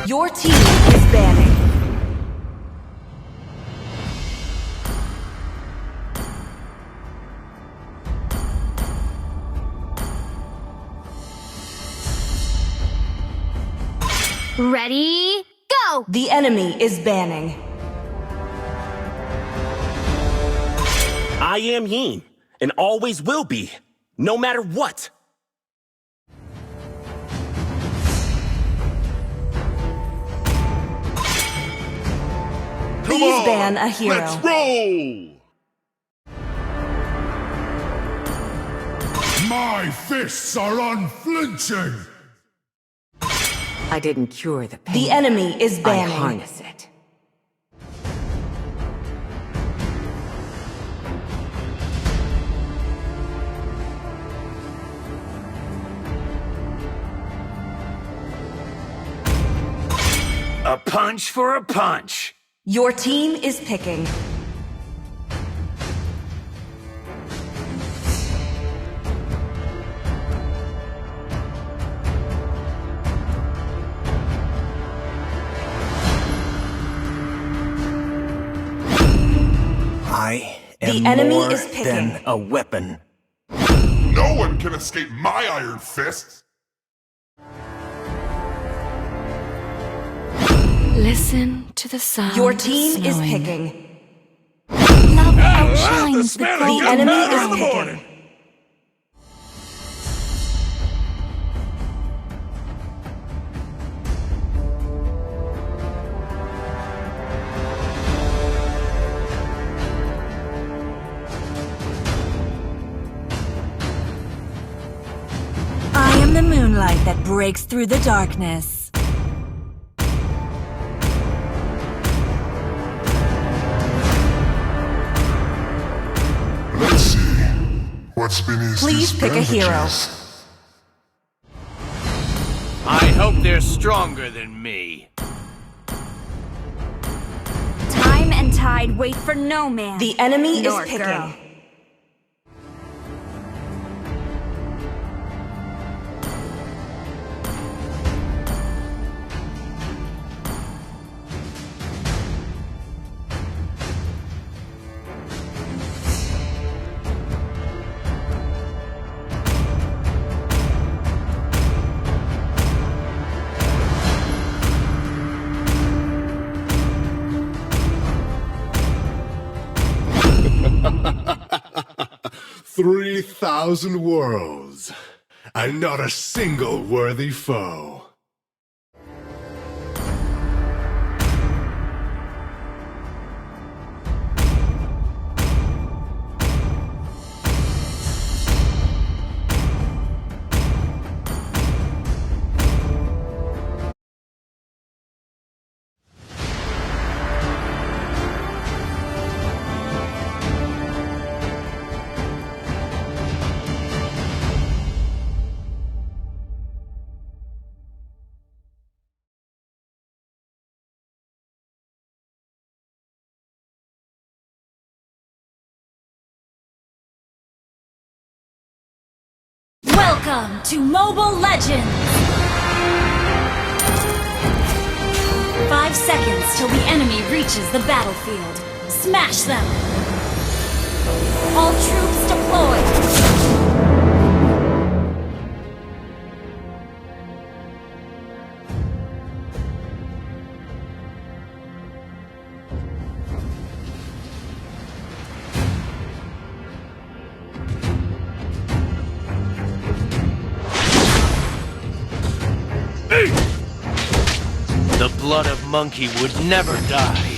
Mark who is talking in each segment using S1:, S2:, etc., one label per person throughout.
S1: Your team is banning.
S2: Ready, go!
S1: The enemy is banning.
S3: I am Yin, and always will be, no matter what.
S1: Please ban a hero.
S4: Let's roll! My fists are unflinching!
S5: I didn't cure the pain.
S1: The enemy is banning.
S5: I harness it.
S6: A punch for a punch.
S1: Your team is picking.
S6: I am
S1: The enemy
S6: more
S1: is picking.
S6: than a weapon.
S4: No one can escape my iron fists!
S2: Listen to the sound.
S1: Your team
S2: of
S1: is
S2: snowing.
S1: picking.
S2: Love outshines the
S1: The
S2: golden
S1: enemy
S2: dawn.
S1: is picking. I am the moonlight that breaks through the darkness.
S4: Let's see. What's beneath
S1: Please
S4: these
S1: pick a hero.
S4: bandages?
S6: I hope they're stronger than me.
S2: Time and tide wait for no man.
S1: The enemy
S2: nor
S1: is picking.
S2: girl.
S4: Three 3,000 worlds, and not a single worthy foe.
S2: Welcome to Mobile Legends! 5 seconds till the enemy reaches the battlefield. Smash them! All troops deployed!
S6: The blood of monkey would never die.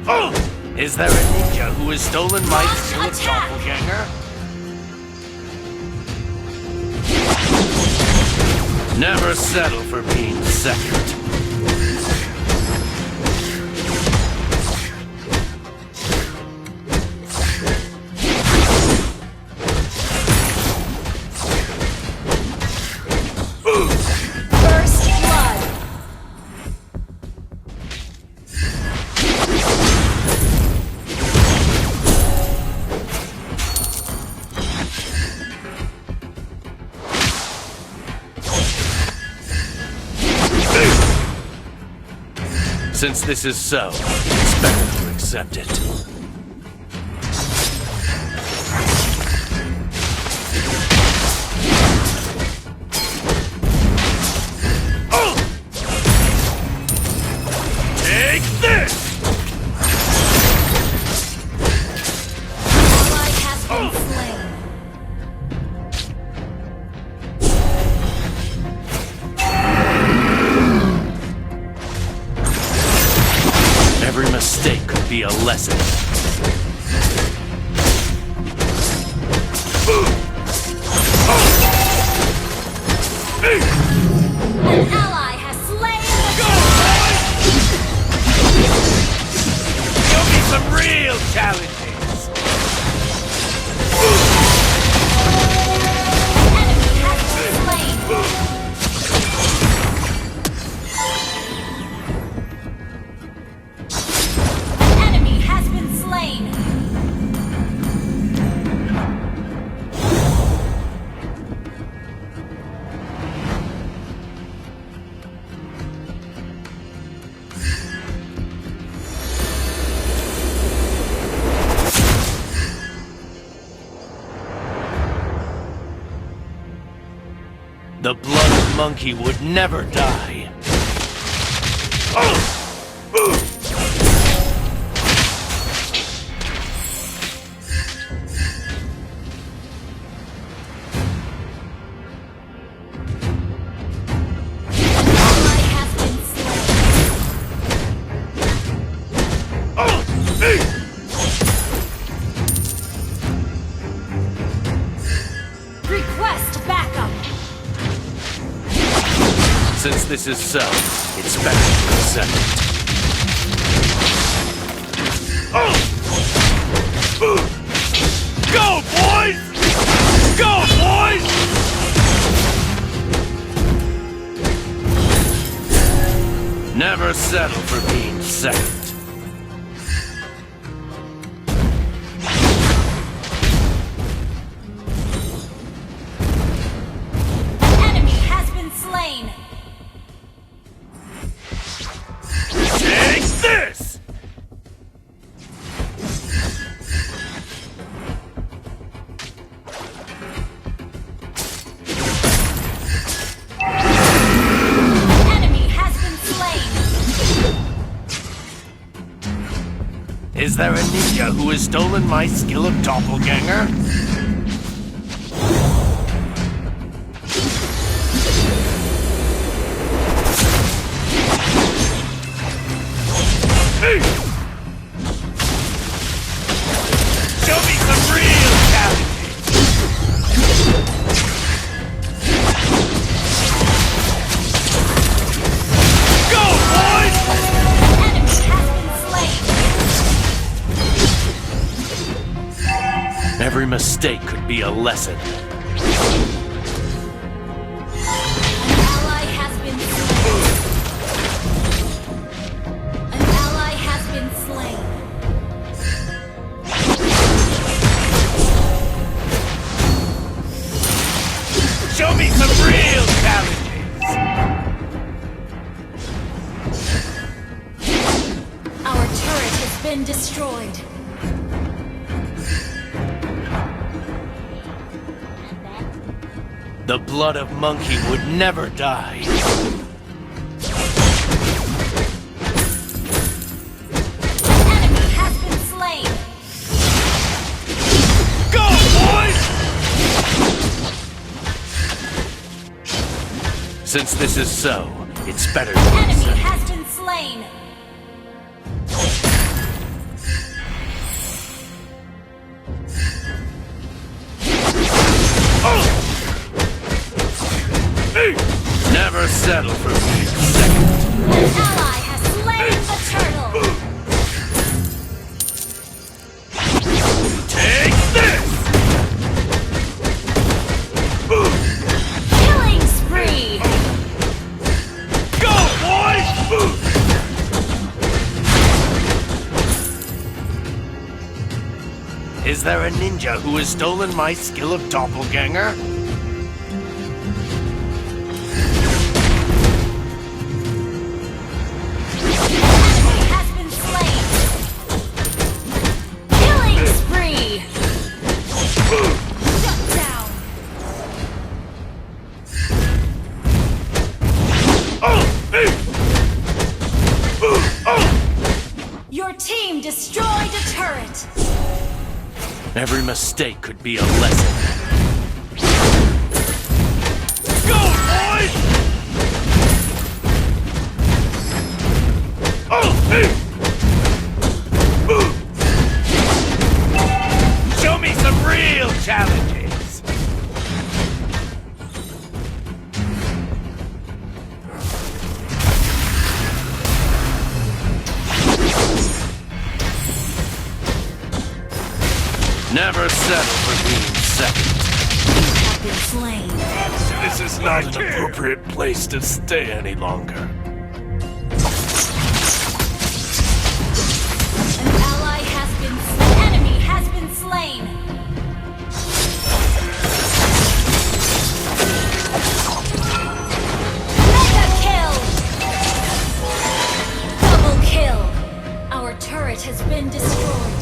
S6: Oh! Is there a ninja who has stolen my skill of doppelganger? Never settle for being second.
S2: First blood!
S4: 'Tis
S6: Since this is so, it's better to accept it. Take this!
S2: Ally has been slain.
S6: Every mistake could be a lesson.
S2: An ally has slain
S6: Show me some real challenges!
S2: enemy has been slain. Enemy has been slain.
S6: The blood monkey would never die.
S2: Ally has been slain. Request backup.
S6: Since this is so, it's better to accept it. Go, boys! Go, boys! Never settle for being second.
S2: Enemy has been slain.
S6: Take this!
S2: Enemy has been slain.
S6: Is there a ninja who has stolen my skill of doppelganger? Show me some real challenges! Go, boys!
S2: Enemy has been slain.
S6: Every mistake could be a lesson.
S2: Ally has been slain. An ally has been slain.
S6: Show me some real challenges!
S2: Our turret has been destroyed.
S6: The blood of monkey would never die.
S2: Enemy has been slain.
S6: Go, boys! Since this is so, it's better to
S2: Enemy
S6: accept.
S2: has been slain.
S6: Never settle for being second.
S2: An ally has slain the turtle.
S6: Take this!
S2: Killing spree.
S6: Go, boys! Is there a ninja who has stolen my skill of doppelganger? Every mistake could be a lesson. Go, boys! Oh, hey! Show me some real challenges! Never settle for being second.
S2: Have been slain.
S6: This is not an appropriate place to stay any longer.
S2: An ally has been slain. An enemy has been slain. Mega kill! Double kill! Our turret has been destroyed.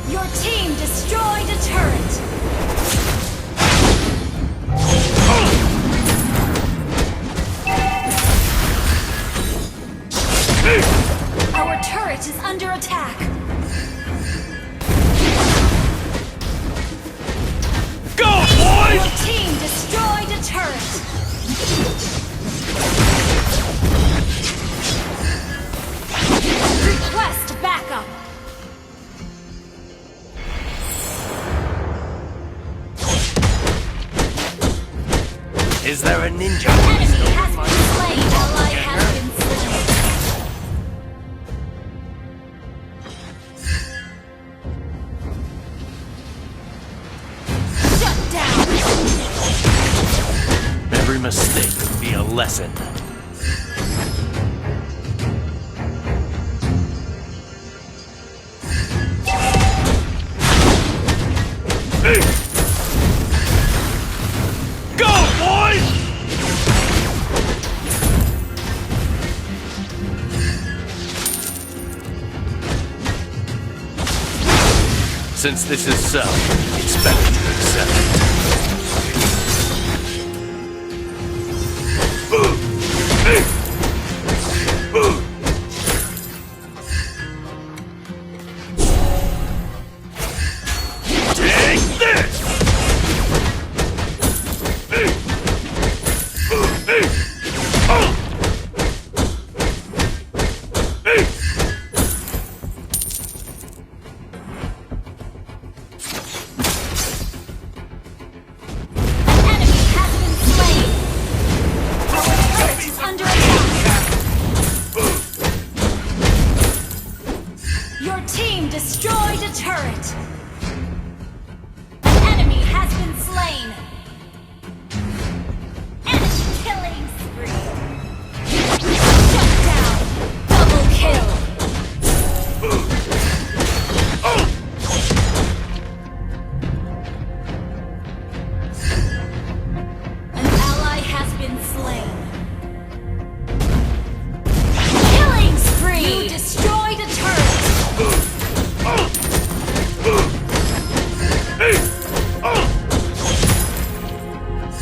S2: Your team destroyed a turret! Our turret is under attack!
S6: Go, boys!
S2: Your team destroyed a turret! Request backup!
S6: Is there a ninja?
S2: Enemy has been slain! Ally has been slain! Shut down!
S6: Every mistake could be a lesson. Go, boys! Since this is so, it's better to accept it. Take this!
S2: Enemy has been slain! Our turret is under attack! Your team destroyed a turret! Enemy has been slain! Enemy killing spree! Shut down! Double kill! An ally has been slain. Killing spree! You destroyed a turret!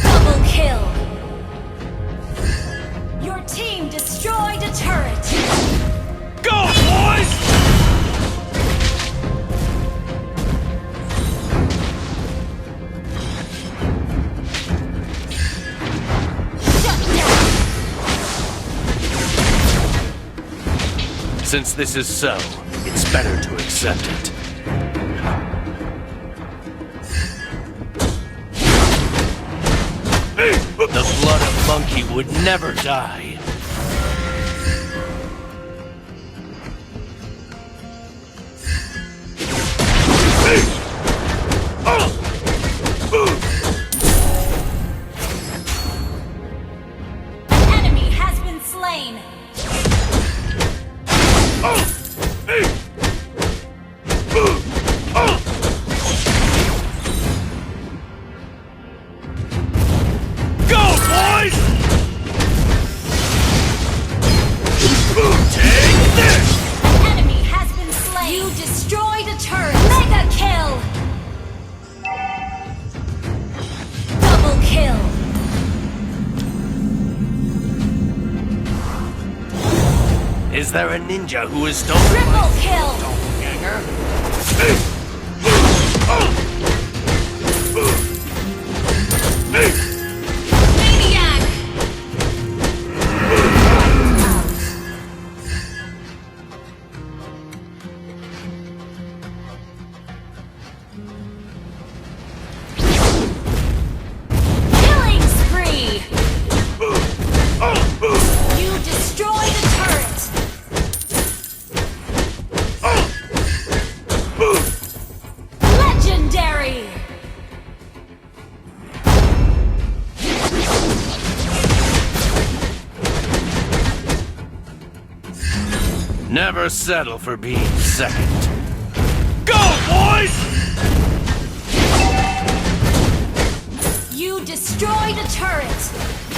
S2: Double kill! Your team destroyed a turret!
S6: Go, boys!
S2: Shut down!
S6: Since this is so, it's better to accept it. The blood of monkey would never die.
S2: Enemy has been slain!
S6: Go, boys! Take this!
S2: Enemy has been slain! You destroyed a turret! Mega kill! Double kill!
S6: Is there a ninja who has stolen
S2: Triple
S6: my
S2: kill!
S6: doppelganger? Never settle for being second. Go, boys!
S2: You destroyed a turret!